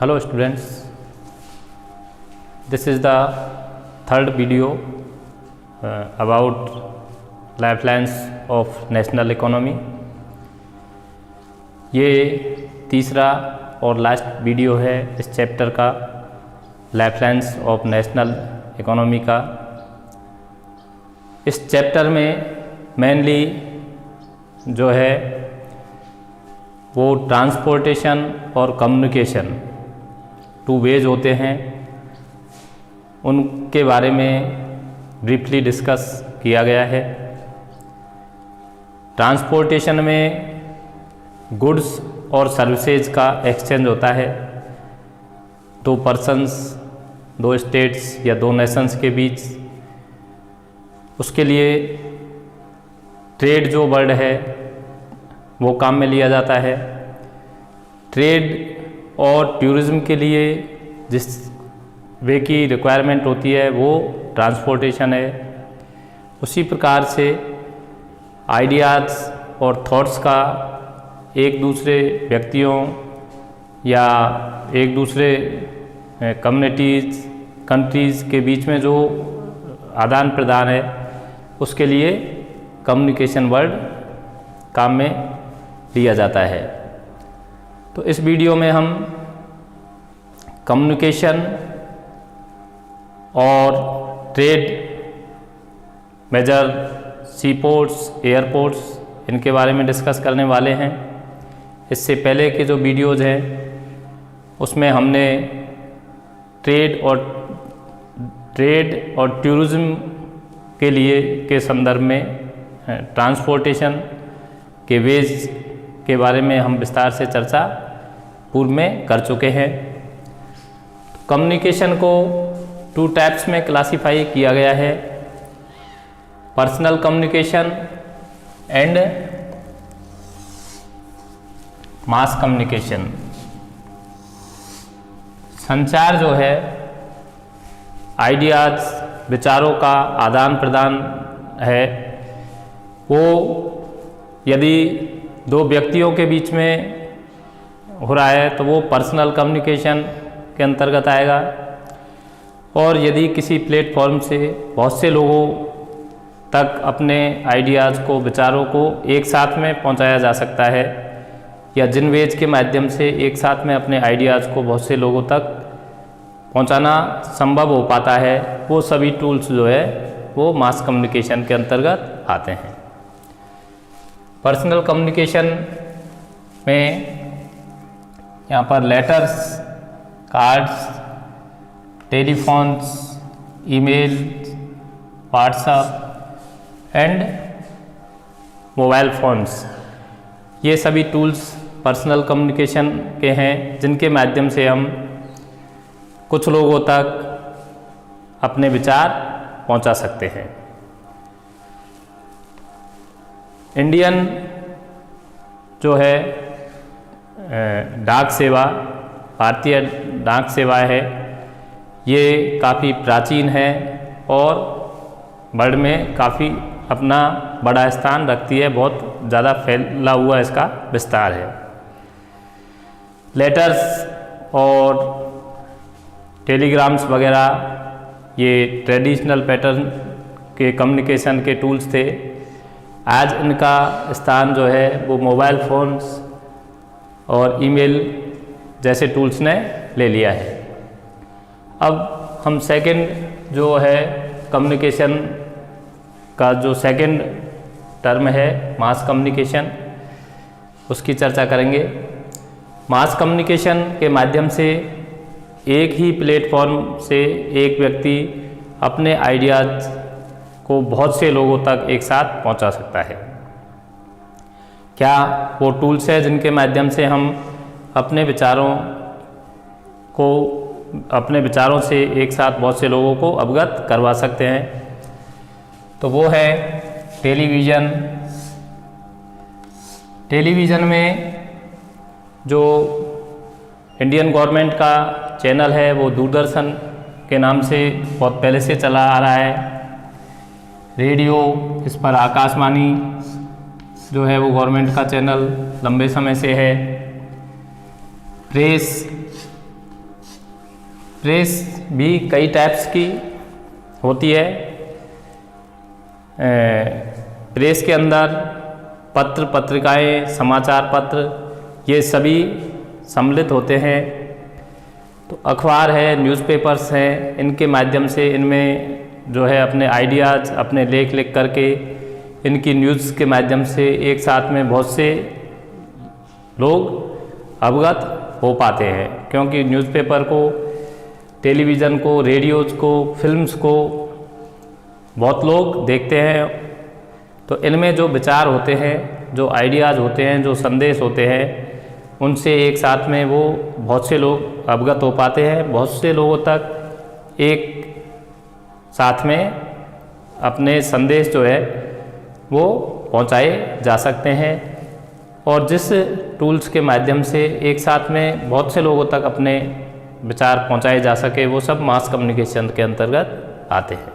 Hello students, this is the third video about lifelines of national economy। ये तीसरा और last video है इस चैप्टर का, लाइफलाइंस ऑफ नेशनल इकोनॉमी का। इस चैप्टर में मेनली जो है वो ट्रांसपोर्टेशन और कम्युनिकेशन टू वेज होते हैं, उनके बारे में ब्रीफली डिस्कस किया गया है। ट्रांसपोर्टेशन में गुड्स और सर्विसेज का एक्सचेंज होता है दो पर्सन्स, दो स्टेट्स या दो नेशंस के बीच। उसके लिए ट्रेड जो वर्ड है वो काम में लिया जाता है। ट्रेड और टूरिज़्म के लिए जिस वे की रिक्वायरमेंट होती है वो ट्रांसपोर्टेशन है। उसी प्रकार से आइडियाज़ और थॉट्स का एक दूसरे व्यक्तियों या एक दूसरे कम्युनिटीज़, कंट्रीज़ के बीच में जो आदान प्रदान है उसके लिए कम्युनिकेशन वर्ड काम में लिया जाता है। तो इस वीडियो में हम कम्युनिकेशन और ट्रेड मेजर, सीपोर्ट्स, एयरपोर्ट्स, इनके बारे में डिस्कस करने वाले हैं। इससे पहले के जो वीडियोज़ हैं उसमें हमने ट्रेड और टूरिज़्म के लिए के संदर्भ में ट्रांसपोर्टेशन के वेज के बारे में हम विस्तार से चर्चा पूर्व में कर चुके हैं। कम्युनिकेशन को टू टाइप्स में क्लासिफाई किया गया है, personal communication and mass communication. संचार जो है आइडियाज़, विचारों का आदान प्रदान है, वो यदि दो व्यक्तियों के बीच में हो रहा है तो वो पर्सनल कम्युनिकेशन के अंतर्गत आएगा। और यदि किसी प्लेटफॉर्म से बहुत से लोगों तक अपने आइडियाज़ को, विचारों को एक साथ में पहुंचाया जा सकता है, या जिन वेज के माध्यम से एक साथ में अपने आइडियाज़ को बहुत से लोगों तक पहुंचाना संभव हो पाता है, वो सभी टूल्स जो है वो मास कम्युनिकेशन के अंतर्गत आते हैं। पर्सनल कम्युनिकेशन में यहाँ पर letters, cards, telephones, email, WhatsApp and mobile phones, ये सभी टूल्स पर्सनल कम्युनिकेशन के हैं, जिनके माध्यम से हम कुछ लोगों तक अपने विचार पहुंचा सकते हैं। इंडियन जो है डाक सेवा, भारतीय डाक सेवा है, ये काफ़ी प्राचीन है और वर्ल्ड में काफ़ी अपना बड़ा स्थान रखती है, बहुत ज़्यादा फैला हुआ इसका विस्तार है। लेटर्स और टेलीग्राम्स वगैरह ये ट्रेडिशनल पैटर्न के कम्युनिकेशन के टूल्स थे। आज इनका स्थान जो है वो मोबाइल फ़ोन्स और ईमेल जैसे टूल्स ने ले लिया है। अब हम सेकंड जो है कम्युनिकेशन का जो सेकंड टर्म है मास कम्युनिकेशन, उसकी चर्चा करेंगे। मास कम्युनिकेशन के माध्यम से एक ही प्लेटफॉर्म से एक व्यक्ति अपने आइडियाज़ को बहुत से लोगों तक एक साथ पहुंचा सकता है। क्या वो टूल्स है जिनके माध्यम से हम अपने विचारों से एक साथ बहुत से लोगों को अवगत करवा सकते हैं? तो वो है टेलीविज़न। टेलीविज़न में जो इंडियन गवर्नमेंट का चैनल है वो दूरदर्शन के नाम से बहुत पहले से चला आ रहा है। रेडियो, इस पर आकाशवाणी जो है वो गवर्नमेंट का चैनल लंबे समय से है। प्रेस प्रेस भी कई टाइप्स की होती है। प्रेस के अंदर पत्र, पत्रिकाएं, समाचार पत्र, ये सभी सम्मिलित होते हैं। तो अखबार है, न्यूज़पेपर्स हैं, इनके माध्यम से इनमें जो है अपने आइडियाज़, अपने लेख लिख करके इनकी न्यूज़ के माध्यम से एक साथ में बहुत से लोग अवगत हो पाते हैं, क्योंकि न्यूज़पेपर को, टेलीविज़न को, रेडियोज़ को, फिल्म्स को बहुत लोग देखते हैं। तो इनमें जो विचार होते हैं, जो आइडियाज़ होते हैं, जो संदेश होते हैं, उनसे एक साथ में वो बहुत से लोग अवगत हो पाते हैं। बहुत से लोगों तक एक साथ में अपने संदेश जो है वो पहुंचाए जा सकते हैं। और जिस टूल्स के माध्यम से एक साथ में बहुत से लोगों तक अपने विचार पहुंचाए जा सके, वो सब मास कम्युनिकेशन के अंतर्गत आते हैं।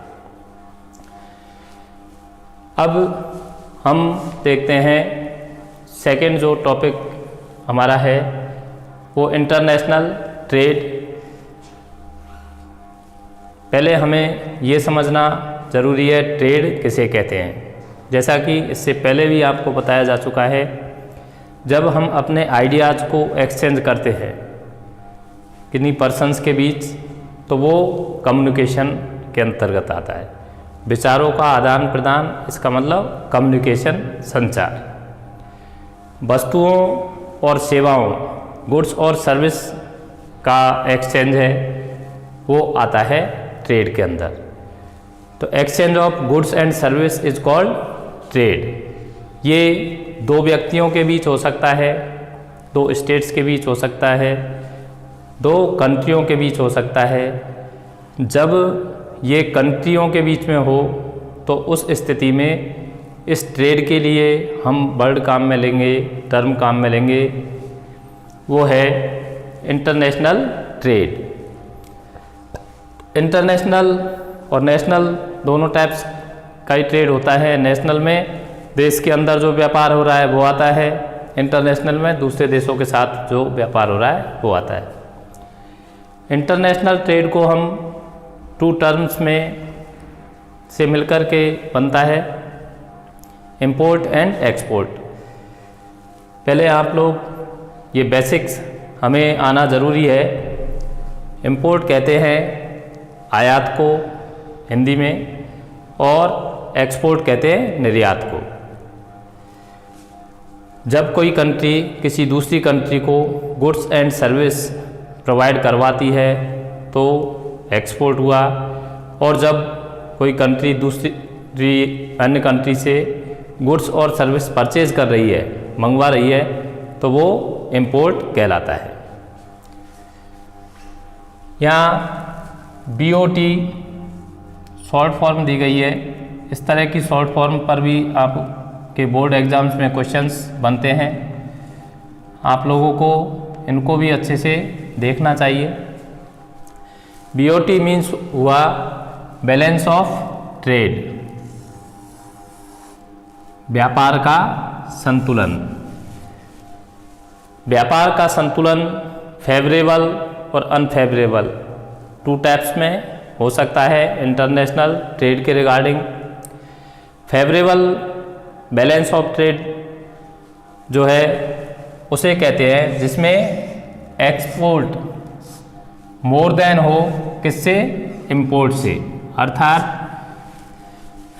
अब हम देखते हैं सेकंड जो टॉपिक हमारा है वो इंटरनेशनल ट्रेड। पहले हमें ये समझना ज़रूरी है ट्रेड किसे कहते हैं। जैसा कि इससे पहले भी आपको बताया जा चुका है, जब हम अपने आइडियाज़ को एक्सचेंज करते हैं किन्हीं पर्सन्स के बीच, तो वो कम्युनिकेशन के अंतर्गत आता है। विचारों का आदान प्रदान, इसका मतलब कम्युनिकेशन, संचार। वस्तुओं और सेवाओं, गुड्स और सर्विस का एक्सचेंज है, वो आता है ट्रेड के अंदर। तो exchange of goods and service is called trade. ये दो व्यक्तियों के बीच हो सकता है, दो स्टेट्स के बीच हो सकता है, दो कंट्रियों के बीच हो सकता है। जब ये कंट्रियों के बीच में हो तो उस स्थिति में इस ट्रेड के लिए हम वर्ड काम में लेंगे, टर्म काम में लेंगे, वो है इंटरनेशनल ट्रेड। इंटरनेशनल और नेशनल दोनों टाइप्स का ही ट्रेड होता है। नेशनल में देश के अंदर जो व्यापार हो रहा है वो आता है, इंटरनेशनल में दूसरे देशों के साथ जो व्यापार हो रहा है वो आता है। इंटरनेशनल ट्रेड को हम टू टर्म्स में से मिलकर के बनता है, इंपोर्ट एंड एक्सपोर्ट। पहले आप लोग ये बेसिक्स हमें आना ज़रूरी है। इंपोर्ट कहते हैं आयात को हिंदी में, और एक्सपोर्ट कहते हैं निर्यात को। जब कोई कंट्री किसी दूसरी कंट्री को गुड्स एंड सर्विस प्रोवाइड करवाती है तो एक्सपोर्ट हुआ, और जब कोई कंट्री दूसरी अन्य कंट्री से गुड्स और सर्विस परचेज कर रही है, मंगवा रही है, तो वो इंपोर्ट कहलाता है। यहाँ BOT शॉर्ट फॉर्म दी गई है। इस तरह की शॉर्ट फॉर्म पर भी आपके बोर्ड एग्जाम्स में क्वेश्चंस बनते हैं। आप लोगों को इनको भी अच्छे से देखना चाहिए। BOT मीन्स हुआ बैलेंस ऑफ ट्रेड, व्यापार का संतुलन। व्यापार का संतुलन फेवरेबल और अनफेवरेबल टू टाइप्स में हो सकता है इंटरनेशनल ट्रेड के regarding. Favourable balance of trade जो है उसे कहते हैं जिसमें एक्सपोर्ट मोर देन हो किससे, इंपोर्ट से। अर्थात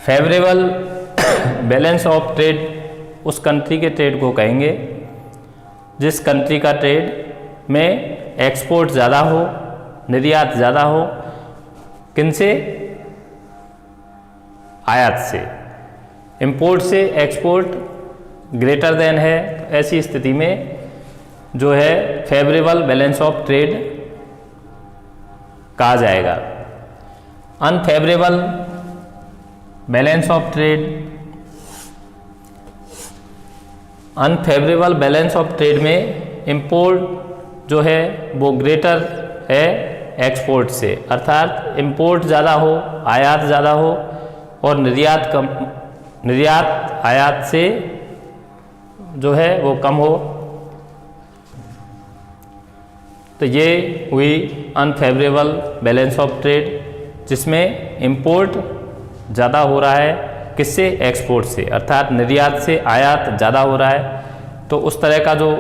फेवरेबल बैलेंस ऑफ ट्रेड उस कंट्री के ट्रेड को कहेंगे जिस कंट्री का ट्रेड में एक्सपोर्ट ज़्यादा हो, निर्यात ज़्यादा हो, किनसे, आयात से। इंपोर्ट से एक्सपोर्ट ग्रेटर देन है, ऐसी स्थिति में जो है फेवरेबल बैलेंस ऑफ ट्रेड कहा जाएगा। Unfavourable balance of trade, unfavourable balance of trade में इंपोर्ट जो है वो ग्रेटर है एक्सपोर्ट से। अर्थात इंपोर्ट ज़्यादा हो, आयात ज़्यादा हो, और निर्यात कम, निर्यात आयात से जो है वो कम हो। तो ये हुई अनफेवरेबल बैलेंस ऑफ ट्रेड, जिसमें इंपोर्ट ज़्यादा हो रहा है किससे, एक्सपोर्ट से, अर्थात निर्यात से आयात ज़्यादा हो रहा है। तो उस तरह का जो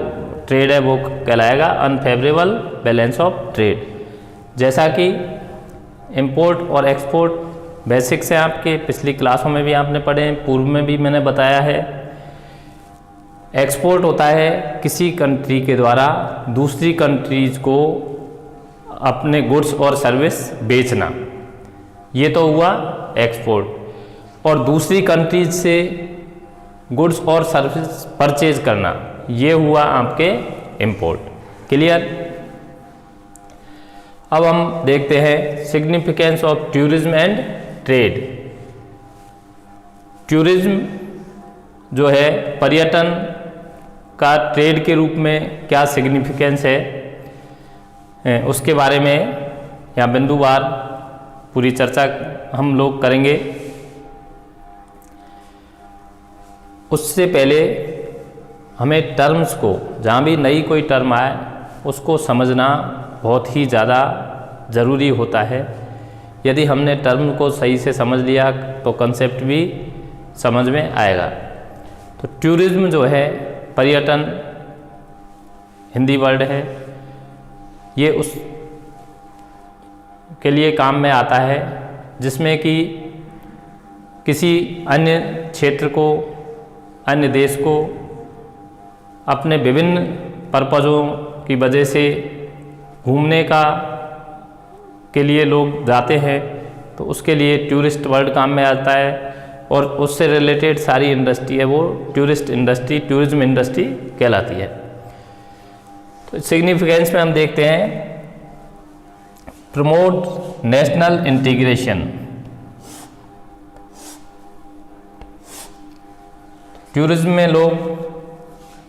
ट्रेड है वो कहलाएगा अनफेवरेबल बैलेंस ऑफ ट्रेड। जैसा कि इंपोर्ट और एक्सपोर्ट बेसिक्स हैं आपके, पिछली क्लासों में भी आपने पढ़े हैं, पूर्व में भी मैंने बताया है। एक्सपोर्ट होता है किसी कंट्री के द्वारा दूसरी कंट्रीज को अपने गुड्स और सर्विस बेचना, ये तो हुआ एक्सपोर्ट। और दूसरी कंट्रीज से गुड्स और सर्विस परचेज करना, ये हुआ आपके इंपोर्ट। क्लियर। अब हम देखते हैं significance of tourism and trade. Tourism जो है पर्यटन का ट्रेड के रूप में क्या सिग्निफिकेंस है, उसके बारे में यहाँ बिंदुवार पूरी चर्चा हम लोग करेंगे। उससे पहले हमें टर्म्स को, जहाँ भी नई कोई टर्म आए उसको समझना बहुत ही ज़्यादा ज़रूरी होता है। यदि हमने टर्म को सही से समझ लिया तो कंसेप्ट भी समझ में आएगा। तो टूरिज्म जो है पर्यटन हिंदी वर्ड है, ये उस के लिए काम में आता है जिसमें कि किसी अन्य क्षेत्र को, अन्य देश को अपने विभिन्न पर्पज़ों की वजह से घूमने का के लिए लोग जाते हैं, तो उसके लिए टूरिस्ट वर्ड काम में आता है। और उससे रिलेटेड सारी इंडस्ट्री है वो टूरिस्ट इंडस्ट्री, टूरिज्म इंडस्ट्री कहलाती है। तो सिग्निफिकेंस में हम देखते हैं प्रमोट नेशनल इंटीग्रेशन। टूरिज्म में लोग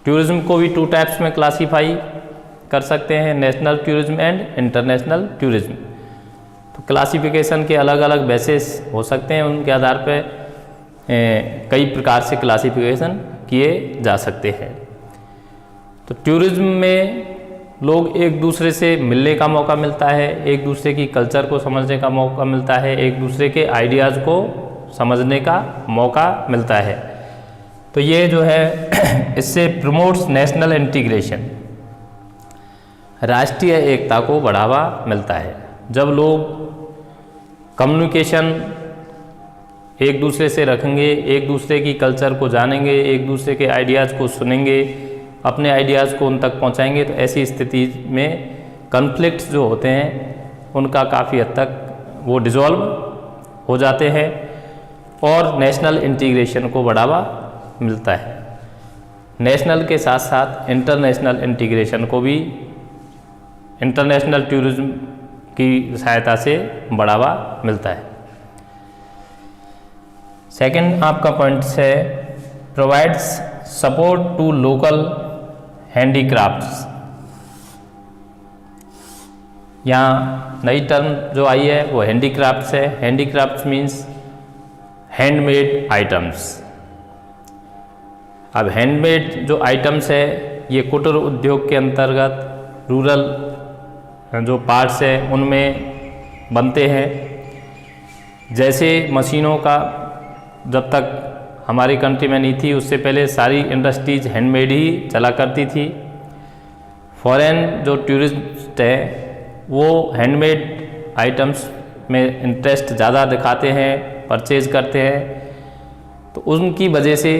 टूरिज्म को भी 2 टाइप्स में क्लासीफाई कर सकते हैं, national tourism and international tourism. तो क्लासिफिकेशन के अलग अलग बेसिस हो सकते हैं, उनके आधार पर कई प्रकार से क्लासिफिकेशन किए जा सकते हैं। तो टूरिज्म में लोग एक दूसरे से मिलने का मौका मिलता है, एक दूसरे की कल्चर को समझने का मौका मिलता है, एक दूसरे के आइडियाज़ को समझने का मौका मिलता है। तो ये जो है इससे प्रमोट्स नेशनल इंटीग्रेशन, राष्ट्रीय एकता को बढ़ावा मिलता है। जब लोग कम्युनिकेशन एक दूसरे से रखेंगे, एक दूसरे की कल्चर को जानेंगे, एक दूसरे के आइडियाज़ को सुनेंगे, अपने आइडियाज़ को उन तक पहुंचाएंगे, तो ऐसी स्थिति में कॉन्फ्लिक्ट्स जो होते हैं उनका काफ़ी हद तक वो डिसॉल्व हो जाते हैं और नेशनल इंटीग्रेशन को बढ़ावा मिलता है। नेशनल के साथ साथ इंटरनेशनल इंटीग्रेशन को भी इंटरनेशनल टूरिज्म की सहायता से बढ़ावा मिलता है। सेकंड आपका पॉइंट है provides support to local handicrafts. यहाँ नई टर्म जो आई है वो हैंडीक्राफ्ट्स है। Handicrafts means handmade items. अब हैंडमेड जो आइटम्स है ये कुटीर उद्योग के अंतर्गत रूरल जो पार्ट्स है उनमें बनते हैं। जैसे मशीनों का जब तक हमारी कंट्री में नहीं थी उससे पहले सारी इंडस्ट्रीज हैंडमेड ही चला करती थी। फॉरेन जो टूरिस्ट है वो हैंडमेड आइटम्स में इंटरेस्ट ज़्यादा दिखाते हैं, परचेज करते हैं, तो उनकी वजह से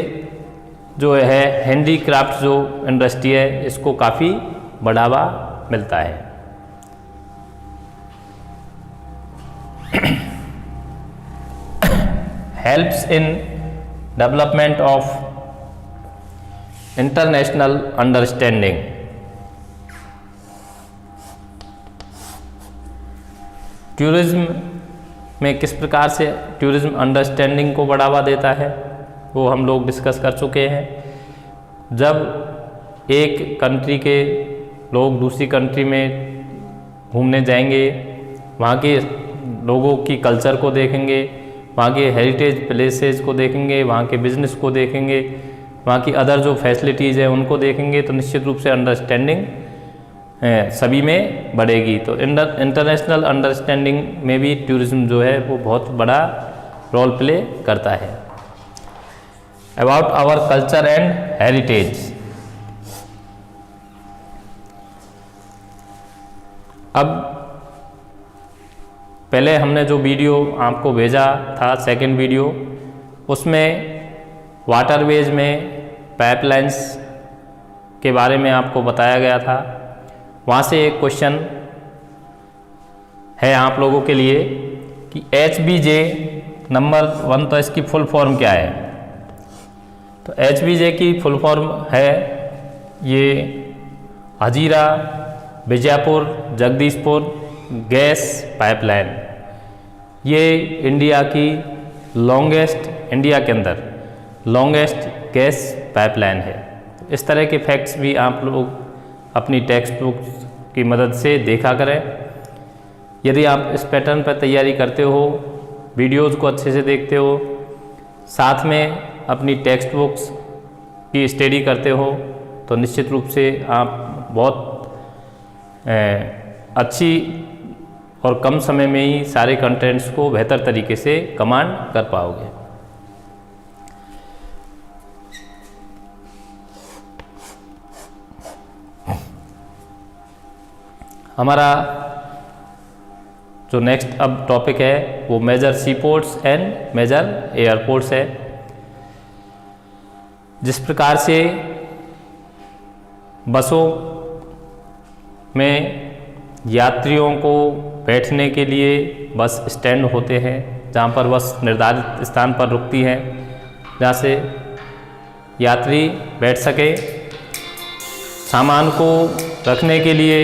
जो है हैंडीक्राफ्ट जो इंडस्ट्री है इसको काफ़ी बढ़ावा मिलता है। helps in development of international understanding। Tourism में किस प्रकार से टूरिज्म अंडरस्टैंडिंग को बढ़ावा देता है वो हम लोग डिस्कस कर चुके हैं। जब एक कंट्री के लोग दूसरी कंट्री में घूमने जाएंगे, वहाँ के लोगों की कल्चर को देखेंगे, वहाँ के हेरिटेज प्लेसेस को देखेंगे, वहाँ के बिजनेस को देखेंगे, वहाँ की अदर जो फैसिलिटीज़ है उनको देखेंगे, तो निश्चित रूप से अंडरस्टैंडिंग सभी में बढ़ेगी। तो इंटरनेशनल अंडरस्टैंडिंग में भी टूरिज्म जो है वो बहुत बड़ा रोल प्ले करता है। About our culture and heritage. अब पहले हमने जो वीडियो आपको भेजा था, सेकंड वीडियो, उसमें वाटरवेज में पाइपलाइंस के बारे में आपको बताया गया था। वहाँ से एक क्वेश्चन है आप लोगों के लिए कि HBJ नंबर 1, तो इसकी फुल फॉर्म क्या है। तो HBJ की फुल फॉर्म है, ये हजीरा बीजापुर जगदीशपुर गैस पाइपलाइन। ये इंडिया की लॉन्गेस्ट, इंडिया के अंदर लॉन्गेस्ट गैस पाइपलाइन है। इस तरह के फैक्ट्स भी आप लोग अपनी टेक्स्ट बुक की मदद से देखा करें। यदि आप इस पैटर्न पर तैयारी करते हो, वीडियोज़ को अच्छे से देखते हो, साथ में अपनी टेक्स्ट बुक्स की स्टडी करते हो, तो निश्चित रूप से आप बहुत अच्छी और कम समय में ही सारे कंटेंट्स को बेहतर तरीके से कमांड कर पाओगे। हमारा जो नेक्स्ट अब टॉपिक है वो major sea ports and major airports है। जिस प्रकार से बसों में यात्रियों को बैठने के लिए बस स्टैंड होते हैं, जहाँ पर बस निर्धारित स्थान पर रुकती है, जहाँ से यात्री बैठ सके। सामान को रखने के लिए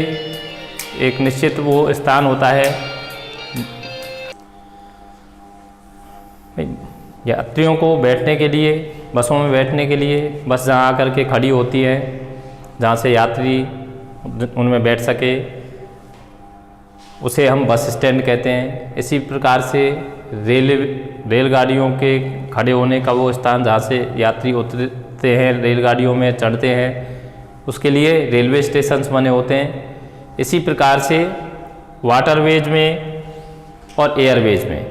एक निश्चित वो स्थान होता है। यात्रियों को बैठने के लिए, बसों में बैठने के लिए बस जहाँ आकर के खड़ी होती है, जहाँ से यात्री उनमें बैठ सके, उसे हम बस स्टैंड कहते हैं। इसी प्रकार से रेलगाड़ियों के खड़े होने का वो स्थान जहाँ से यात्री उतरते हैं, रेलगाड़ियों में चढ़ते हैं, उसके लिए रेलवे स्टेशंस बने होते हैं। इसी प्रकार से वाटरवेज में और एयरवेज में,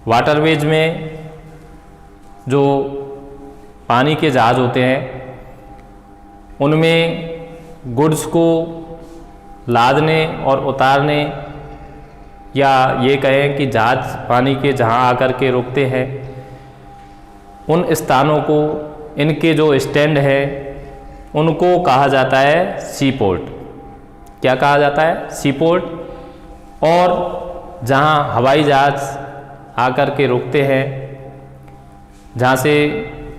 वाटरवेज में जो पानी के जहाज़ होते हैं, उनमें गुड्स को लादने और उतारने, या ये कहें कि जहाज़ पानी के जहाँ आकर के रुकते हैं, उन स्थानों को, इनके जो स्टैंड है, उनको कहा जाता है सी पोर्ट। क्या कहा जाता है? सी पोर्ट। और जहाँ हवाई जहाज़ आकर के रुकते हैं, जहाँ से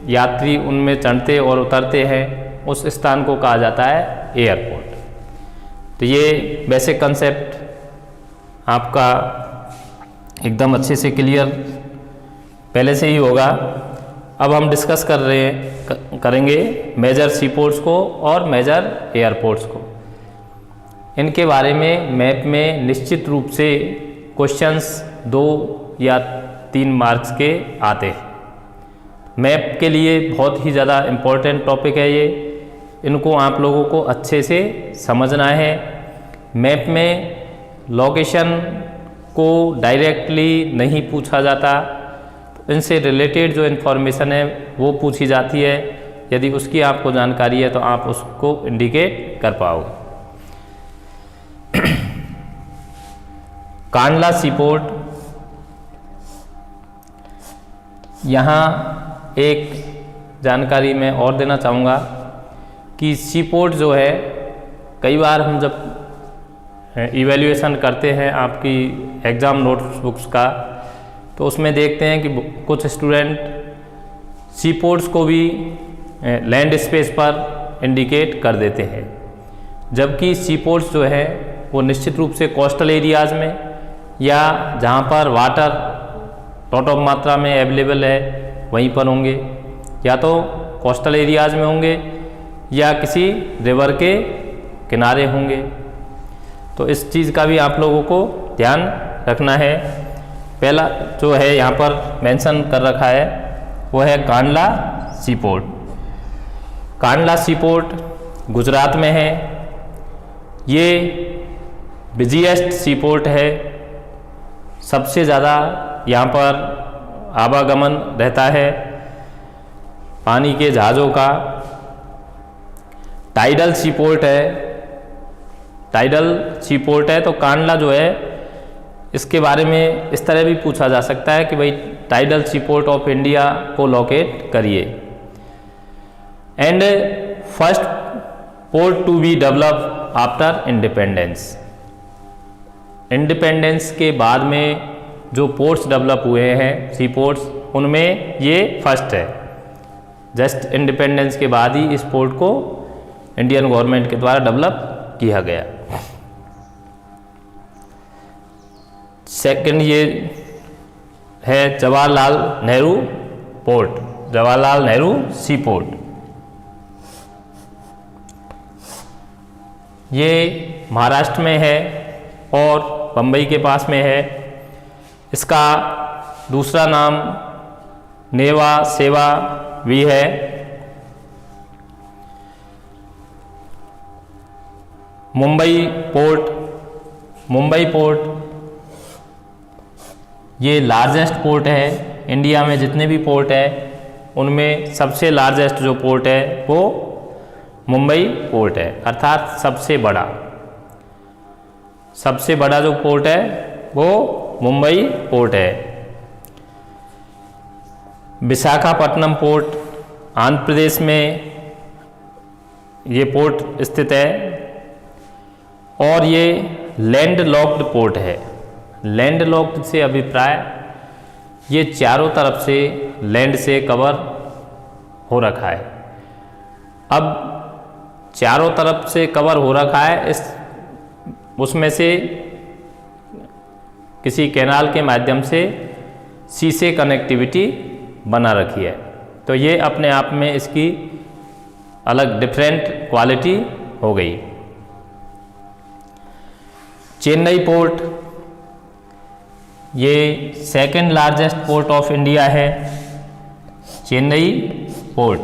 यात्री उनमें चढ़ते और उतरते हैं, उस स्थान को कहा जाता है एयरपोर्ट। तो ये बेसिक कंसेप्ट आपका एकदम अच्छे से क्लियर पहले से ही होगा। अब हम डिस्कस करेंगे मेजर सी पोर्ट्स को और मेजर एयरपोर्ट्स को। इनके बारे में मैप में निश्चित रूप से क्वेश्चंस 2 या 3 मार्क्स के आते हैं। मैप के लिए बहुत ही ज़्यादा इम्पोर्टेंट टॉपिक है ये, इनको आप लोगों को अच्छे से समझना है। मैप में लोकेशन को डायरेक्टली नहीं पूछा जाता, तो इनसे रिलेटेड जो इन्फॉर्मेशन है वो पूछी जाती है। यदि उसकी आपको जानकारी है तो आप उसको इंडिकेट कर पाओगे। कांडला सी पोर्ट, यहाँ एक जानकारी मैं और देना चाहूँगा कि सी पोर्ट जो है, कई बार हम जब इवैल्यूएशन करते हैं आपकी एग्ज़ाम नोटबुक्स का, तो उसमें देखते हैं कि कुछ स्टूडेंट सी पोर्ट्स को भी लैंड स्पेस पर इंडिकेट कर देते हैं, जबकि सी पोर्ट्स जो है वो निश्चित रूप से कोस्टल एरियाज़ में या जहाँ पर वाटर लॉट ऑफ मात्रा में अवेलेबल है वहीं पर होंगे, या तो कोस्टल एरियाज़ में होंगे या किसी रिवर के किनारे होंगे। तो इस चीज़ का भी आप लोगों को ध्यान रखना है। पहला जो है यहाँ पर मेंशन कर रखा है वो है कांडला सी पोर्ट। कांडला सी पोर्ट गुजरात में है, ये बिजीएस्ट सी पोर्ट है, सबसे ज़्यादा यहाँ पर आवागमन रहता है पानी के जहाज़ों का। टाइडल सी पोर्ट है, टाइडल सी पोर्ट है तो कांडला जो है इसके बारे में इस तरह भी पूछा जा सकता है कि भाई tidal sea port of India को लोकेट करिए। And first port to be develop after independence, independence के बाद में जो पोर्ट्स डेवलप हुए हैं सी पोर्ट्स, उनमें ये फर्स्ट है। जस्ट इंडिपेंडेंस के बाद ही इस पोर्ट को इंडियन गवर्नमेंट के द्वारा डेवलप किया गया। सेकंड ये है जवाहरलाल नेहरू पोर्ट, जवाहरलाल नेहरू सी पोर्ट। ये महाराष्ट्र में है और बम्बई के पास में है। इसका दूसरा नाम नेवा सेवा भी है। मुंबई पोर्ट, मुंबई पोर्ट ये लार्जेस्ट पोर्ट है इंडिया में। जितने भी पोर्ट है उनमें सबसे लार्जेस्ट जो पोर्ट है वो मुंबई पोर्ट है, अर्थात सबसे बड़ा, सबसे बड़ा जो पोर्ट है वो मुंबई पोर्ट है। विशाखापट्टनम पोर्ट आंध्र प्रदेश में ये पोर्ट स्थित है और ये लैंड लॉक्ड पोर्ट है। लैंड लॉक्ड से अभिप्राय ये चारों तरफ से लैंड से कवर हो रखा है। अब चारों तरफ से कवर हो रखा है, इस उसमें से किसी कैनाल के माध्यम से सी से कनेक्टिविटी बना रखी है। तो ये अपने आप में इसकी अलग डिफरेंट क्वालिटी हो गई। चेन्नई पोर्ट ये second largest port of India है, Chennai port.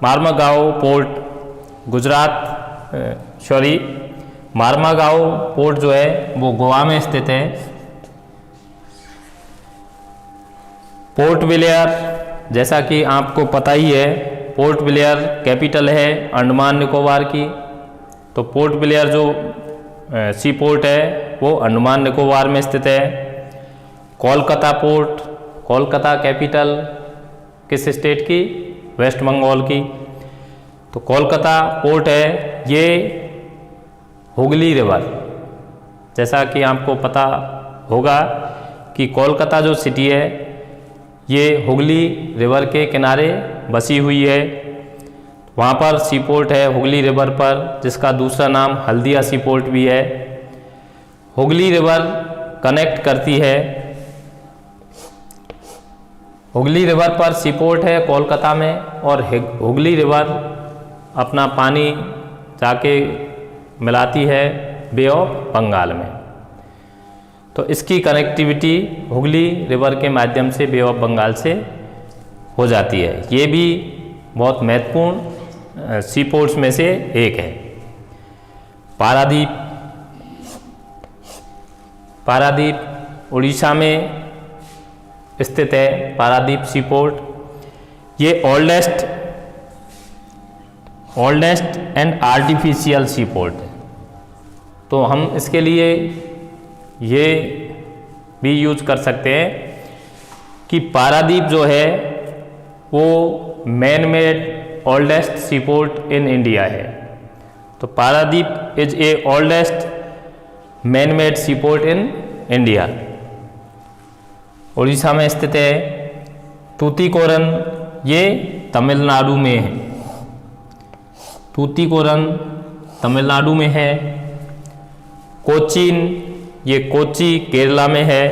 Marmagao port Gujarat, Marmagao port जो है वो गोवा में स्थित है। पोर्ट ब्लेयर, जैसा कि आपको पता ही है, पोर्ट ब्लेयर कैपिटल है अंडमान निकोबार की। तो पोर्ट ब्लेयर जो सी पोर्ट है वो अंडमान निकोबार में स्थित है। कोलकाता पोर्ट, कोलकाता कैपिटल किस स्टेट की? वेस्ट बंगाल की। तो कोलकाता पोर्ट है ये हुगली रिवर, जैसा कि आपको पता होगा कि कोलकाता जो सिटी है ये हुगली रिवर के किनारे बसी हुई है। वहाँ पर सी पोर्ट है हुगली रिवर पर, जिसका दूसरा नाम हल्दिया सी पोर्ट भी है। हुगली रिवर कनेक्ट करती है, हुगली रिवर पर सी पोर्ट है कोलकाता में, और हुगली रिवर अपना पानी जाके मिलाती है बे ऑफ बंगाल में। तो इसकी कनेक्टिविटी हुगली रिवर के माध्यम से बे ऑफ बंगाल से हो जाती है। ये भी बहुत महत्वपूर्ण सी पोर्ट्स में से एक है। पारादीप, पारादीप उड़ीसा में स्थित है। पारादीप सी पोर्ट ये oldest and artificial sea port है। तो हम इसके लिए ये भी यूज कर सकते हैं कि पारादीप जो है वो man made oldest sea port in India है। तो Paradip is a oldest man made sea port in India. Orissa में स्थित है। तूतीकोरन ये तमिलनाडु में है, तूतीकोरन तमिलनाडु में है। कोचीन ये कोची केरला में है।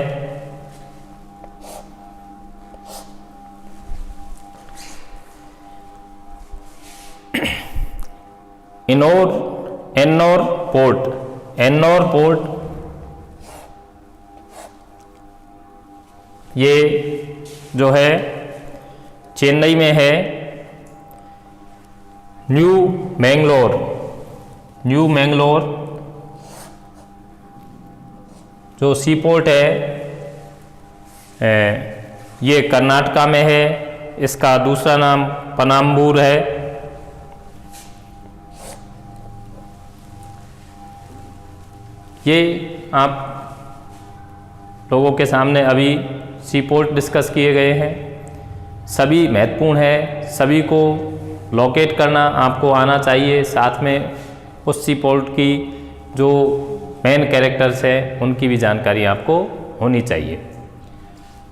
एन्नोर पोर्ट ये जो है चेन्नई में है। न्यू मैंगलोर जो सी पोर्ट है ये कर्नाटका में है। इसका दूसरा नाम पनाम्बूर है। ये आप लोगों के सामने अभी सी पोर्ट डिस्कस किए गए हैं, सभी महत्वपूर्ण है, सभी को लोकेट करना आपको आना चाहिए। साथ में उस सी पोर्ट की जो मेन कैरेक्टर्स हैं उनकी भी जानकारी आपको होनी चाहिए।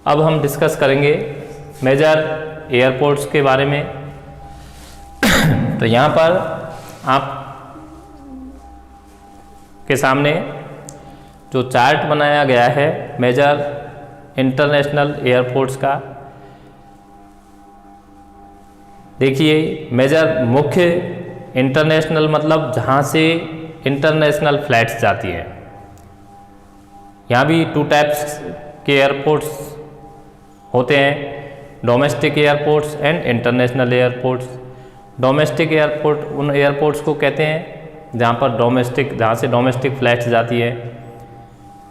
अब हम डिस्कस करेंगे मेजर एयरपोर्ट्स के बारे में। तो यहाँ पर आप के सामने जो चार्ट बनाया गया है मेजर इंटरनेशनल एयरपोर्ट्स का, देखिए मेजर मुख्य इंटरनेशनल मतलब जहाँ से इंटरनेशनल फ्लाइट्स जाती हैं। यहाँ भी 2 टाइप्स के एयरपोर्ट्स होते हैं, domestic airports and international airports. Domestic airport उन एयरपोर्ट्स को कहते हैं जहाँ से डोमेस्टिक फ्लाइट्स जाती है,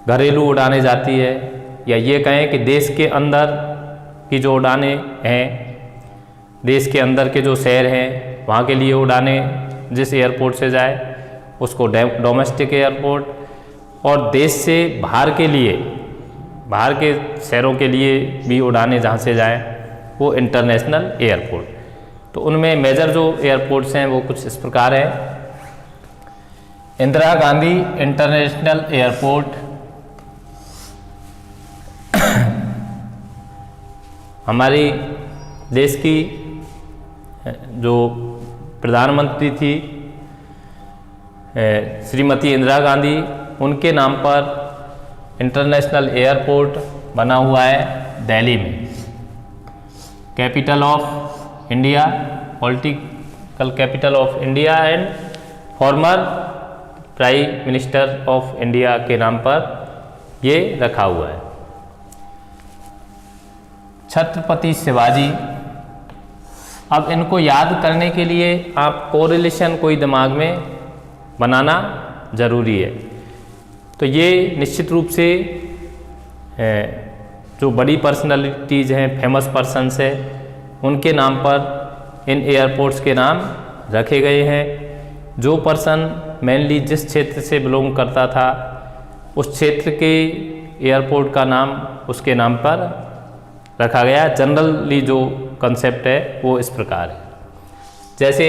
घरेलू उड़ानें जाती है, या ये कहें कि देश के अंदर की जो उड़ानें हैं, देश के अंदर के जो शहर हैं वहाँ के लिए उड़ानें जिस एयरपोर्ट से जाए उसको डोमेस्टिक एयरपोर्ट, और देश से बाहर के लिए, बाहर के शहरों के लिए भी उड़ानें जहाँ से जाएं वो इंटरनेशनल एयरपोर्ट। तो उनमें मेजर जो एयरपोर्ट्स हैं वो कुछ इस प्रकार हैं। इंदिरा गांधी इंटरनेशनल एयरपोर्ट हमारी देश की जो प्रधानमंत्री थी श्रीमती इंदिरा गांधी, उनके नाम पर इंटरनेशनल एयरपोर्ट बना हुआ है दिल्ली में, capital of India, political capital of India and former prime minister of India के नाम पर ये रखा हुआ है। छत्रपति शिवाजी, अब इनको याद करने के लिए आप कोरिलेशन कोई दिमाग में बनाना ज़रूरी है। तो ये निश्चित रूप से जो बड़ी पर्सनालिटीज़ हैं, फेमस पर्सन्स हैं, उनके नाम पर इन एयरपोर्ट्स के नाम रखे गए हैं। जो पर्सन मेनली जिस क्षेत्र से बिलोंग करता था उस क्षेत्र के एयरपोर्ट का नाम उसके नाम पर रखा गया। जनरली जो कंसेप्ट है वो इस प्रकार है। जैसे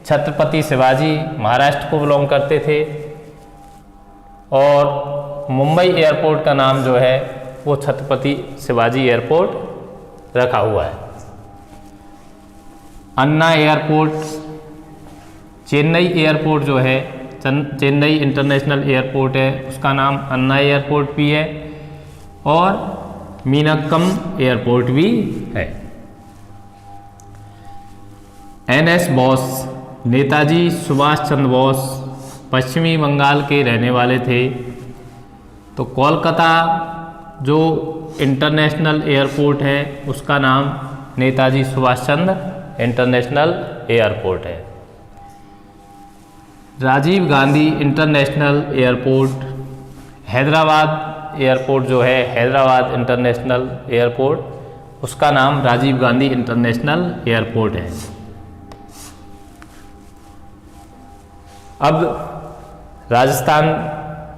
छत्रपति शिवाजी महाराष्ट्र को बिलोंग करते थे और मुंबई एयरपोर्ट का नाम जो है वो छत्रपति शिवाजी एयरपोर्ट रखा हुआ है। अन्ना एयरपोर्ट, चेन्नई एयरपोर्ट जो है, चेन्नई इंटरनेशनल एयरपोर्ट है, उसका नाम अन्ना एयरपोर्ट भी है, और मीनक्कम एयरपोर्ट भी है। NS बोस, नेताजी सुभाष चंद्र बोस पश्चिमी बंगाल के रहने वाले थे। तो कोलकाता जो इंटरनेशनल एयरपोर्ट है उसका नाम नेताजी सुभाष चंद्र इंटरनेशनल एयरपोर्ट है। Rajiv Gandhi international airport, Hyderabad airport जो है, हैदराबाद इंटरनेशनल एयरपोर्ट, उसका नाम राजीव गांधी इंटरनेशनल एयरपोर्ट है। अब राजस्थान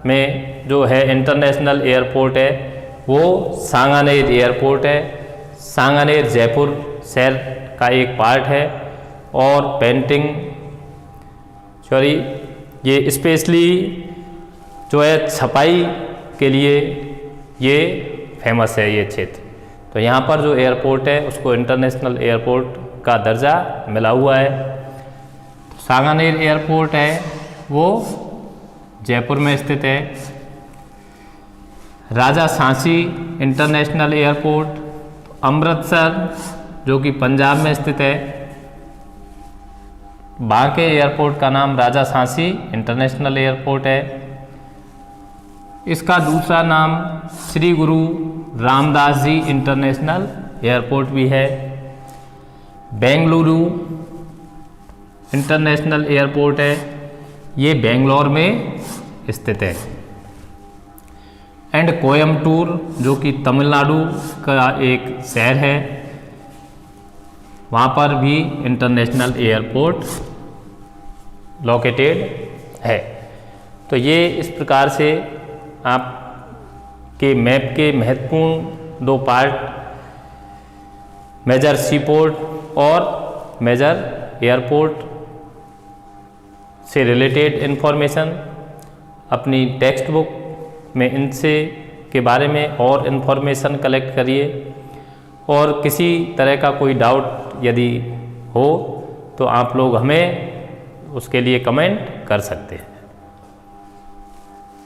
में जो है इंटरनेशनल एयरपोर्ट है वो सांगानेर एयरपोर्ट है। सांगानेर जयपुर शहर का एक पार्ट है, और ये स्पेशली जो है छपाई के लिए ये फेमस है ये क्षेत्र। तो यहाँ पर जो एयरपोर्ट है उसको इंटरनेशनल एयरपोर्ट का दर्जा मिला हुआ है। सांगानेर एयरपोर्ट है वो जयपुर में स्थित है। राजा सांची इंटरनेशनल एयरपोर्ट अमृतसर जो कि पंजाब में स्थित है, वहाँ के एयरपोर्ट का नाम राजा सांची इंटरनेशनल एयरपोर्ट है। इसका दूसरा नाम श्री गुरु रामदास जी इंटरनेशनल एयरपोर्ट भी है। बेंगलुरु इंटरनेशनल एयरपोर्ट है ये बेंगलोर में स्थित है। एंड कोयम्बटूर जो कि तमिलनाडु का एक शहर है, वहाँ पर भी इंटरनेशनल एयरपोर्ट लोकेटेड है। तो ये इस प्रकार से आप के मैप के महत्वपूर्ण दो पार्ट मेजर सीपोर्ट और मेजर एयरपोर्ट से रिलेटेड इन्फॉर्मेशन अपनी टेक्स्ट बुक में इनसे के बारे में और इन्फॉर्मेशन कलेक्ट करिए। और किसी तरह का कोई डाउट यदि हो तो आप लोग हमें उसके लिए कमेंट कर सकते हैं।